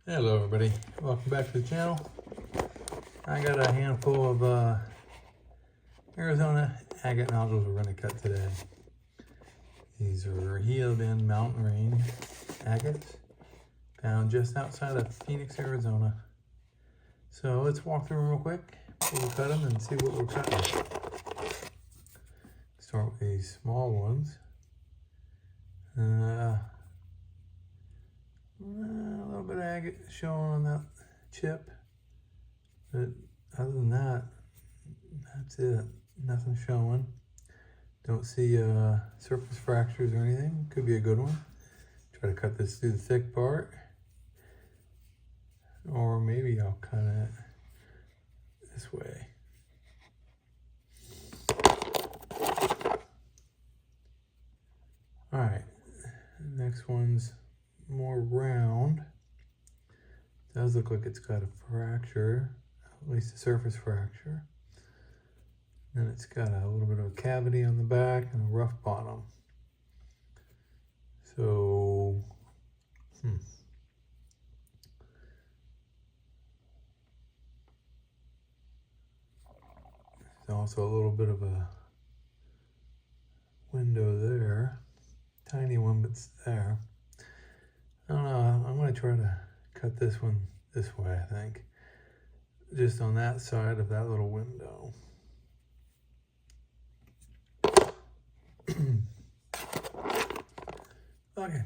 Hello everybody, welcome back to the channel. I got a handful of Arizona agate nodules we're going to cut today. These are healed in mountain range agates found just outside of Phoenix, Arizona. So let's walk through them real quick. We'll cut them and see what we're cutting. Start with these small ones. A little bit of agate showing on that chip, but other than that, that's it. Nothing showing. Don't see surface fractures or anything. Could be a good one. Try to cut this through the thick part, or maybe I'll cut it this way. All right, next one's more round. Does look like it's got a fracture, at least a surface fracture. And it's got a little bit of a cavity on the back and a rough bottom. So, there's also a little bit of a window there. Tiny one, but it's there. I don't know, I'm gonna try to cut this one this way, I think. Just on that side of that little window. Okay,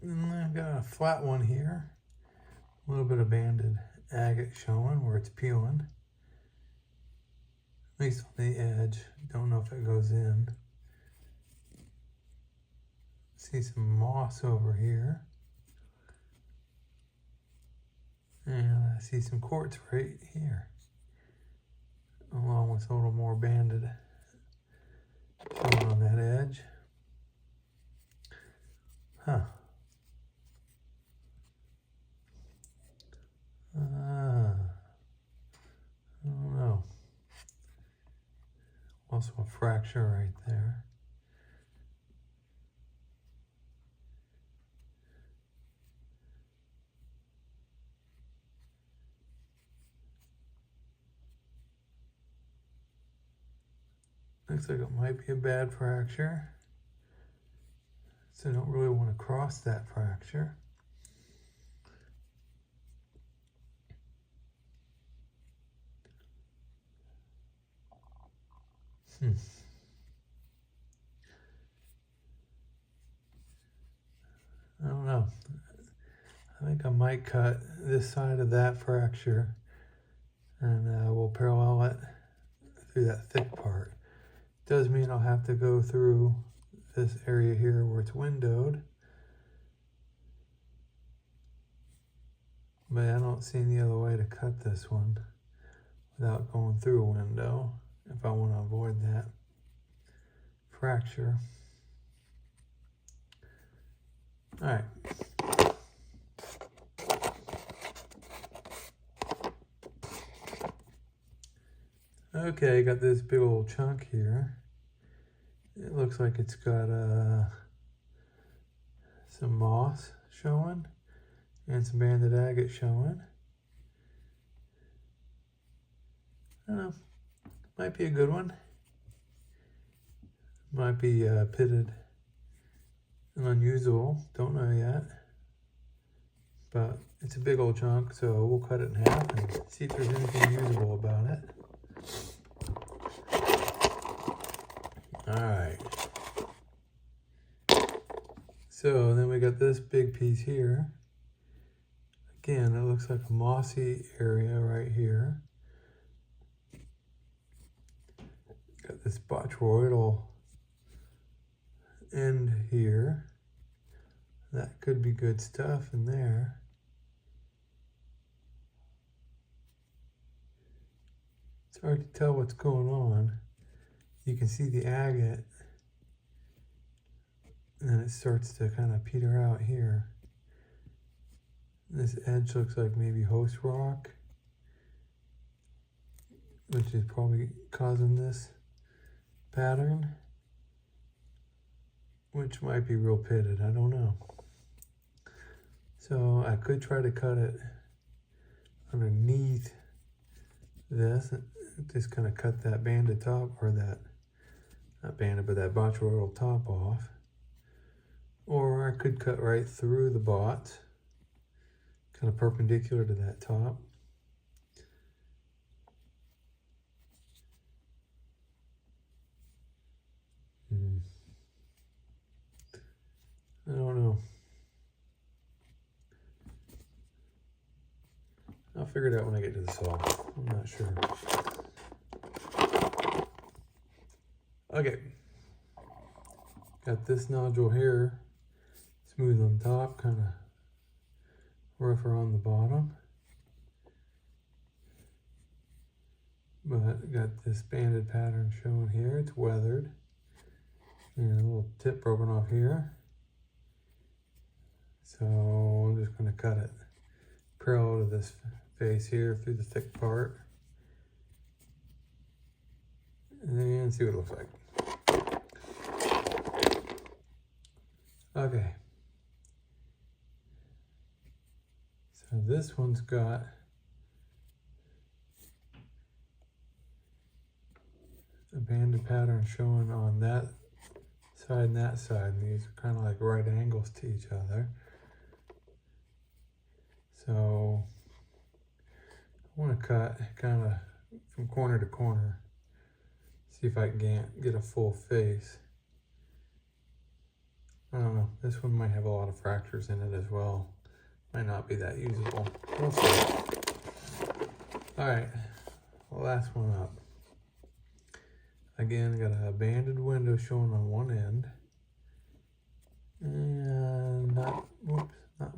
and I've got a flat one here. A little bit of banded agate showing where it's peeling. At least on the edge. Don't know if it goes in. See some moss over here. And I see some quartz right here, along with a little more banded showing on that edge. Huh. I don't know. Also a fracture right there. Looks like it might be a bad fracture. So I don't really want to cross that fracture. I don't know. I think I might cut this side of that fracture and we'll parallel it through that thick part. Does mean I'll have to go through this area here where it's windowed. But I don't see any other way to cut this one without going through a window if I want to avoid that fracture. All right. Okay, got this big old chunk here. It looks like it's got some moss showing and some banded agate showing. I don't know, might be a good one. Might be pitted and unusable, don't know yet. But it's a big old chunk, so we'll cut it in half and see if there's anything usable about it. All right. So then we got this big piece here. Again, it looks like a mossy area right here. Got this botryoidal end here. That could be good stuff in there. It's hard to tell what's going on. You can see the agate, and then it starts to kind of peter out here. This edge looks like maybe host rock, which is probably causing this pattern, which might be real pitted, I don't know. So I could try to cut it underneath this, just kind of cut that banded top, or that, not banded, but that botryoidal top off. Or I could cut right through the bot, kind of perpendicular to that top. I don't know. I'll figure it out when I get to the saw. I'm not sure. Okay. Got this nodule here. Smooth on top, kind of rougher on the bottom. But got this banded pattern shown here. It's weathered. And a little tip broken off here. So I'm just going to cut it parallel to this face here through the thick part. And see what it looks like. Okay. So this one's got a banded pattern showing on that side and that side, and these are kind of like right angles to each other. So I want to cut kind of from corner to corner, see if I can get a full face. I don't know, this one might have a lot of fractures in it as well. Might not be that usable. We'll see. All right, last one up. Again, got a banded window showing on one end. And not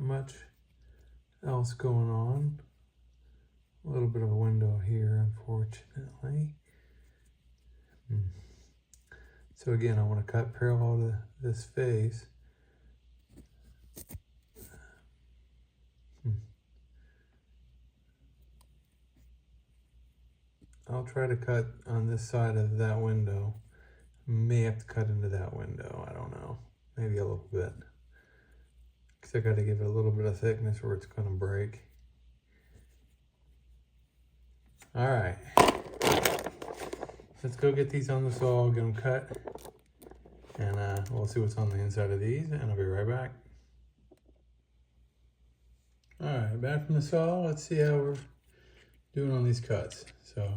much else going on. A little bit of a window here, unfortunately. So again, I want to cut parallel to this face. I'll try to cut on this side of that window. May have to cut into that window, I don't know. Maybe a little bit. Because I got to give it a little bit of thickness or it's going to break. All right. Let's go get these on the saw, get them cut. And we'll see what's on the inside of these, and I'll be right back. All right, back from the saw. Let's see how we're doing on these cuts. So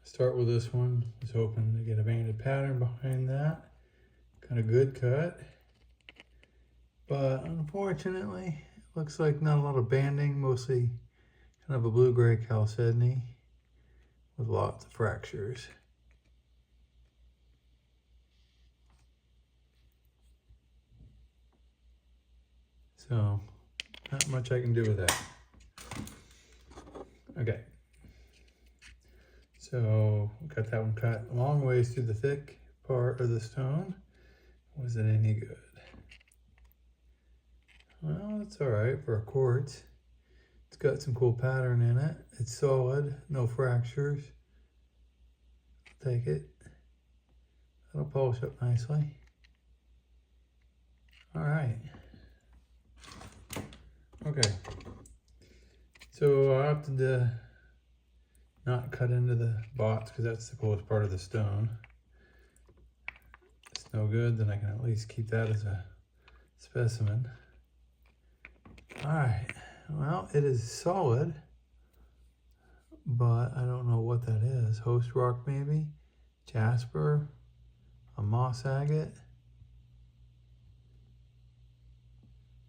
start with this one. I was hoping to get a banded pattern behind that. Got a good cut. But unfortunately, it looks like not a lot of banding, mostly kind of a blue-gray chalcedony with lots of fractures. So not much I can do with that. Okay. So got that one cut a long ways through the thick part of the stone. Was it any good? Well, it's all right for a quartz. It's got some cool pattern in it. It's solid, no fractures. Take it. That'll polish up nicely. All right. Okay. So I opted to not cut into the bots because that's the coolest part of the stone. If it's no good, then I can at least keep that as a specimen. All right. Well, it is solid, but I don't know what that is. Host rock maybe? Jasper? A moss agate?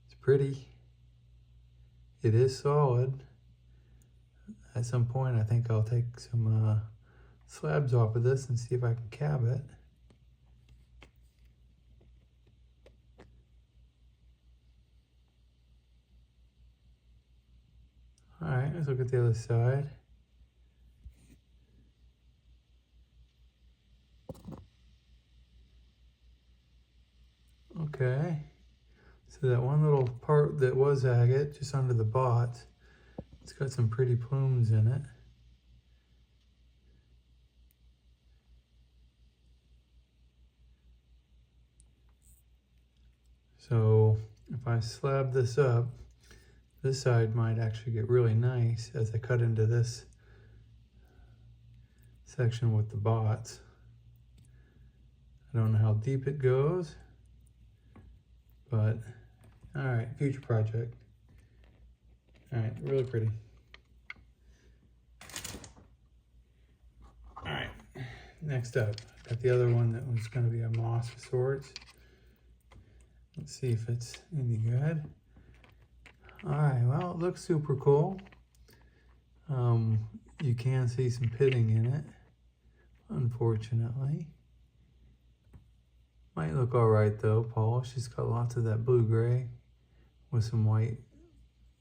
It's pretty. It is solid. At some point, I think I'll take some slabs off of this and see if I can cab it. All right, let's look at the other side. Okay, so that one little part that was agate, just under the bot, it's got some pretty plumes in it. So if I slab this up, this side might actually get really nice as I cut into this section with the bots. I don't know how deep it goes, but all right, future project. All right, really pretty. All right, next up, got the other one that was going to be a moss of sorts. Let's see if it's any good. All right, well, it looks super cool. You can see some pitting in it, unfortunately. Might look all right though, polished. It's got lots of that blue-gray with some white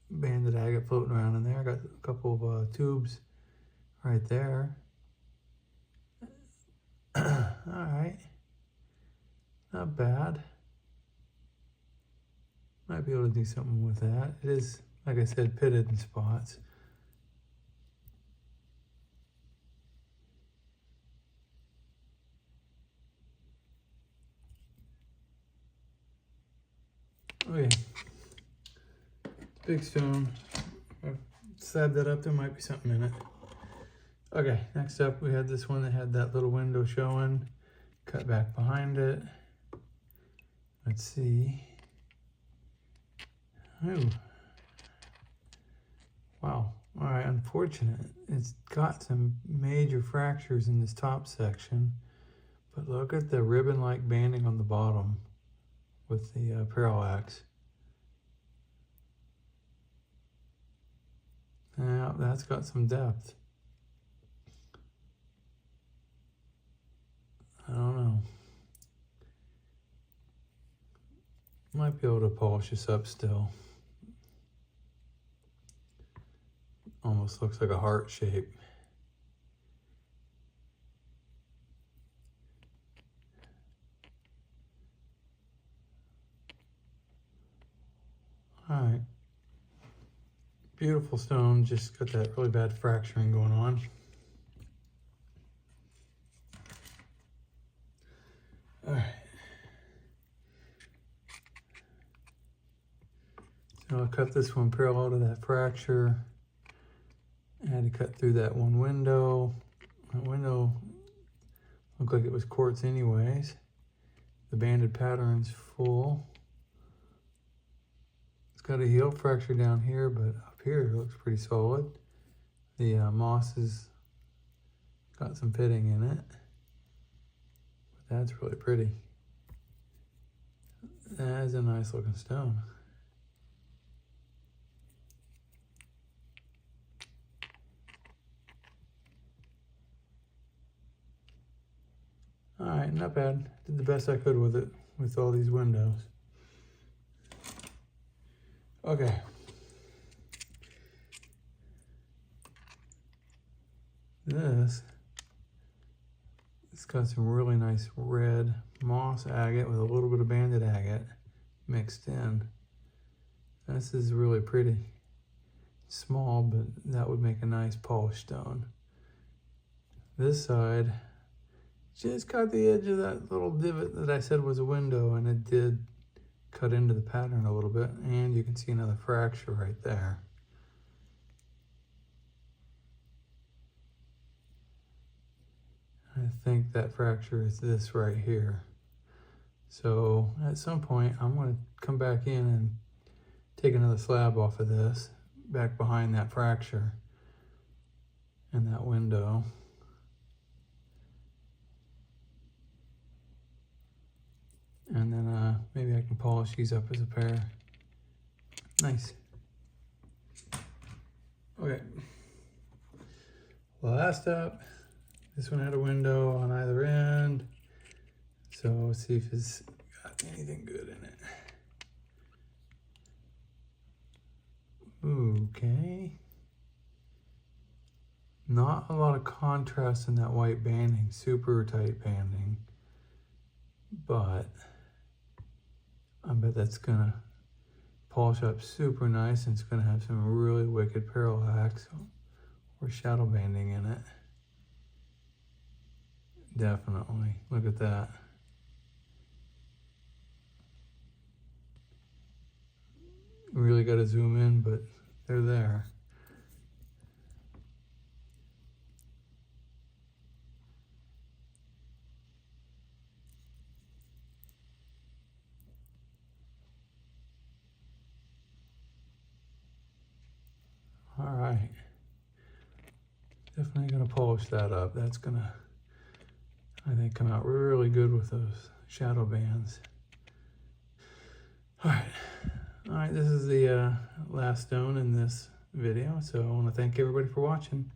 banded agate floating around in there. I got a couple of tubes right there. All right, not bad. Might be able to do something with that. It is, like I said, pitted in spots. Okay, big stone. I've slabbed that up, there might be something in it. Okay, next up we had this one that had that little window showing. Cut back behind it. Let's see. Ooh. Wow, all right, unfortunate. It's got some major fractures in this top section, but look at the ribbon-like banding on the bottom with the parallax. Now that's got some depth. I don't know. Might be able to polish this up still. Almost looks like a heart shape. All right. Beautiful stone, just got that really bad fracturing going on. All right. So I cut this one parallel to that fracture. I had to cut through that one window. That window looked like it was quartz anyways. The banded pattern's full. It's got a heel fracture down here, but up here it looks pretty solid. The moss has got some pitting in it. But that's really pretty. That is a nice looking stone. All right, not bad. Did the best I could with it, with all these windows. Okay. It's got some really nice red moss agate with a little bit of banded agate mixed in. This is really pretty. Small, but that would make a nice polished stone. This side just got the edge of that little divot that I said was a window, and it did cut into the pattern a little bit, and you can see another fracture right there. I think that fracture is this right here. So at some point I'm going to come back in and take another slab off of this, back behind that fracture in that window. And then maybe I can polish these up as a pair. Nice. Okay. Last up, this one had a window on either end. So let's see if it's got anything good in it. Okay. Not a lot of contrast in that white banding, super tight banding. But I bet that's gonna polish up super nice, and it's gonna have some really wicked parallax or shadow banding in it. Definitely, look at that. really got to zoom in, but they're there. All right. Definitely going to polish that up. That's going to, I think, come out really good with those shadow bands. All right. All right, this is the last stone in this video. So I want to thank everybody for watching.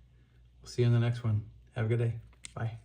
We'll see you in the next one. Have a good day. Bye.